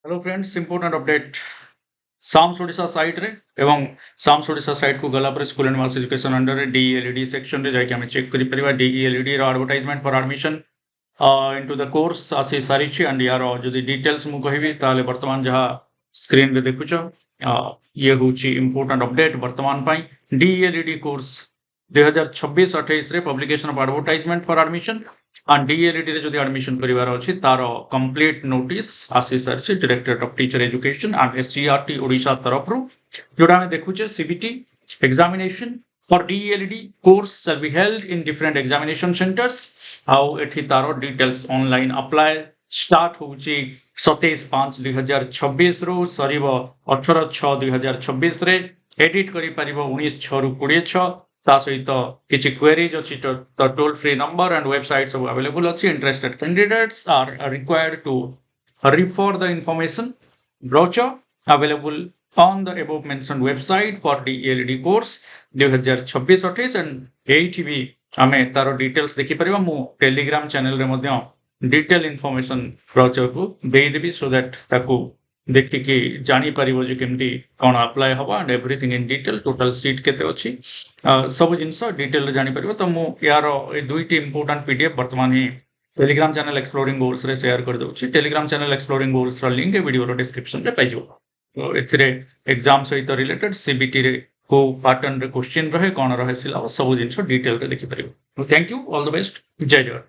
Hello friends, important update SAMS Odisha site रे एवं SAMS Odisha site को गला पर school and mass education under रे D.El.Ed सेक्शन रे जाके हमें चेक करि परिबा D.El.Ed रो advertisement for admission into the course आसी सारी छी एंड यार जदी डिटेल्स मु कहिबी ताले वर्तमान जहा स्क्रीन रे देखुचो ये होची इंपोर्टेंट अपडेट वर्तमान पई D.El.Ed कोर्स 2026-28 रे publication of advertisement for admission and D.El.Ed रे जदी एडमिशन करिवार अछि तारो कंप्लीट नोटिस आसी सारछि directorate of teacher education and SCRT Odisha तरफ रु जोडा में देखुचे CBT examination for D.El.Ed course shall be held in different examination centers आउ एठी तारो डिटेल्स ऑनलाइन अप्लाई स्टार्ट होची 27/5/2026 रु सरीबो 18/6/2026 रे एडिट करि परिबो 19/6 रु 20/6 ता सहित किछि क्वेरीज अछि तो toll free number and website सब अवेलेबल अछि interested candidates are required to refer the information brochure available on the above mentioned website for D.El.Ed course 2026-28 and एठी भी हमें तारो डिटेल्स देखि परिबा मु टेलीग्राम चैनल रे मध्य डिटेल इंफॉर्मेशन ब्रोचर को देई देबी सो दैट ताको देखि कि जानि परिबो जे केमती कोन अप्लाई हबा and everything in detail total seat केते अछि सब जिंस डिटेल जानि परिबो तो मु यार ए दुईटी इंपोर्टेंट पीडीएफ वर्तमान ही टेलीग्राम चैनल एक्सप्लोरिंग गोल्स रे शेयर कर दउछि टेलीग्राम चैनल एक्सप्लोरिंग गोल्स रो लिंक वीडियो रो डिस्क्रिप्शन रे पाइजो तो एथिरे एग्जाम सहित रिलेटेड सीबीटी रे को पैटर्न रे क्वेश्चन रहे कोन रहे सिलेबस सब जिंस डिटेल रे देखि परिबो thank you all the best जय जय।